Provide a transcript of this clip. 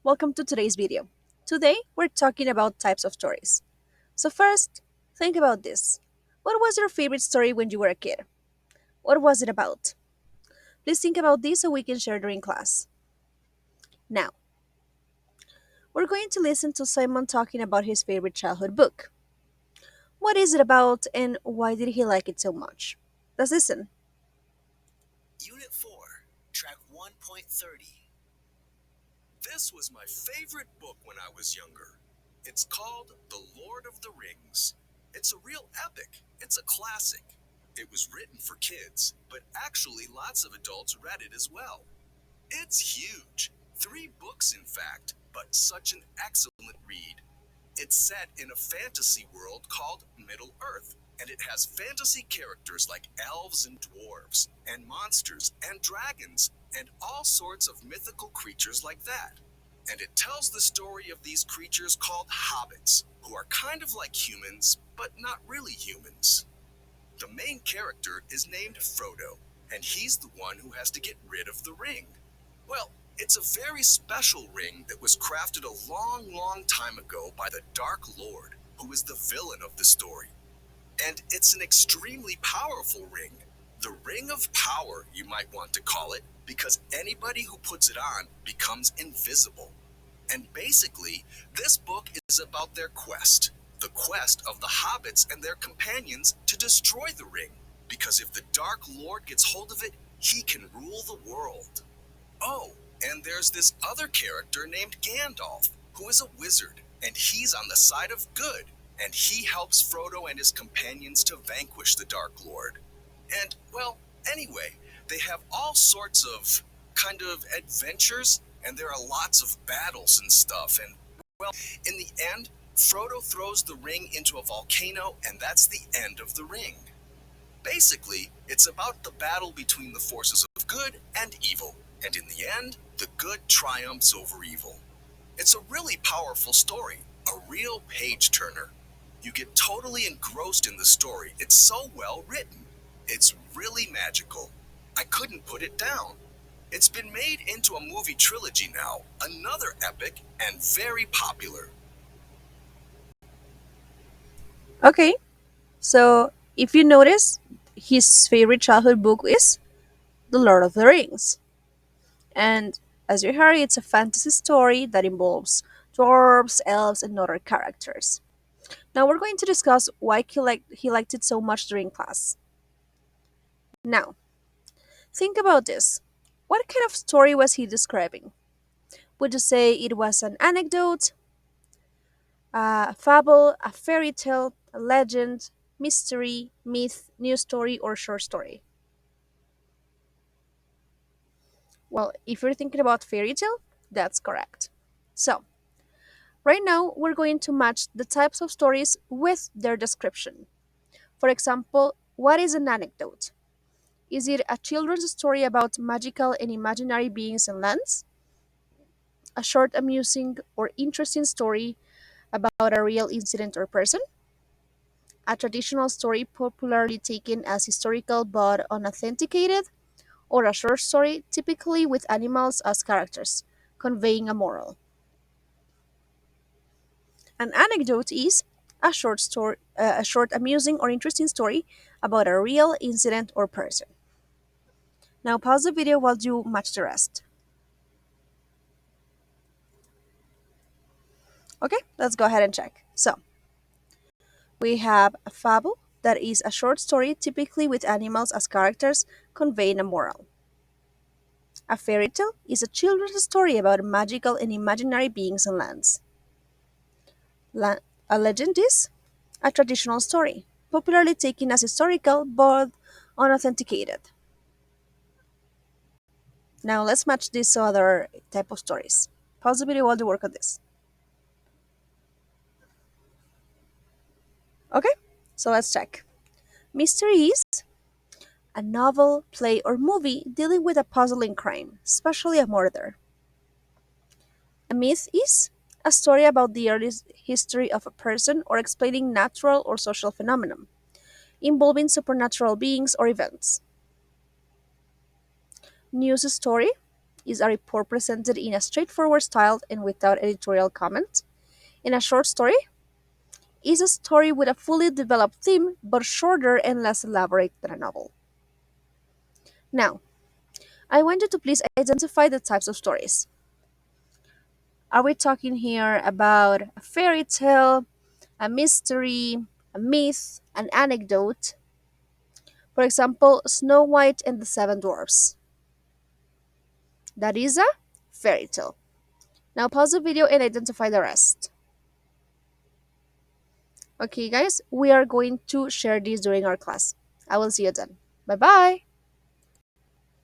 welcome to today's video. Today, we're talking about types of stories. So, first, think about this. What was your favorite story when you were a kid? What was it about? Please think about this so we can share during class. Now, we're going to listen to Simon talking about his favorite childhood book. What is it about and why did he like it so much? Let's listen. Unit 4, Track 1.30. This was my favorite book when I was younger. It's called The Lord of the Rings. It's a real epic. It's a classic. It was written for kids, but actually lots of adults read it as well. It's huge. 3 books, in fact, but such an excellent read. It's set in a fantasy world called Middle Earth, and it has fantasy characters like elves and dwarves, and monsters and dragons, and all sorts of mythical creatures like that. And it tells the story of these creatures called hobbits, who are kind of like humans, but not really humans. The main character is named Frodo, and he's the one who has to get rid of the ring. Well, it's a very special ring that was crafted a long, long time ago by the Dark Lord, who is the villain of the story. And it's an extremely powerful ring. The Ring of Power, you might want to call it, because anybody who puts it on becomes invisible. And basically, this book is about their quest, the quest of the hobbits and their companions to destroy the ring, because if the Dark Lord gets hold of it, he can rule the world. Oh, and there's this other character named Gandalf, who is a wizard, and he's on the side of good, and he helps Frodo and his companions to vanquish the Dark Lord. And, well, anyway, they have all sorts of kind of adventures, and there are lots of battles and stuff, and, well, in the end, Frodo throws the ring into a volcano, and that's the end of the ring. Basically, it's about the battle between the forces of good and evil, and in the end, the good triumphs over evil. It's a really powerful story, a real page turner. You get totally engrossed in the story. It's so well written. It's really magical. I couldn't put it down. It's been made into a movie trilogy now, another epic and very popular. Okay, so if you notice, his favorite childhood book is The Lord of the Rings. And as you heard, it's a fantasy story that involves dwarves, elves, and other characters. Now we're going to discuss why he liked it so much during class. Now, think about this. What kind of story was he describing? Would you say it was an anecdote, a fable, a fairy tale, a legend, mystery, myth, news story, or short story? Well, if you're thinking about fairy tale, that's correct. So, right now, we're going to match the types of stories with their description. For example, what is an anecdote? Is it a children's story about magical and imaginary beings and lands? A short, amusing, or interesting story about a real incident or person? A traditional story popularly taken as historical but unauthenticated? Or a short story typically with animals as characters, conveying a moral? An anecdote is a short, amusing, or interesting story about a real incident or person. Now pause the video while you match the rest. Okay, let's go ahead and check. So we have a fable that is a short story typically with animals as characters conveying a moral. A fairy tale is a children's story about magical and imaginary beings and lands. A legend is a traditional story, popularly taken as historical but unauthenticated. Now let's match this to other type of stories. Pause the video while you work on this. Okay, so let's check. Mystery is a novel, play, or movie dealing with a puzzling crime, especially a murder. A myth is a story about the early history of a person or explaining natural or social phenomenon, involving supernatural beings or events. News story is a report presented in a straightforward style and without editorial comment. In a short story is a story with a fully developed theme but shorter and less elaborate than a novel. Now, I want you to please identify the types of stories. Are we talking here about a fairy tale, a mystery, a myth, an anecdote? For example, Snow White and the Seven Dwarfs. That is a fairy tale. Now pause the video and identify the rest. Okay, guys, we are going to share these during our class. I will see you then. Bye bye.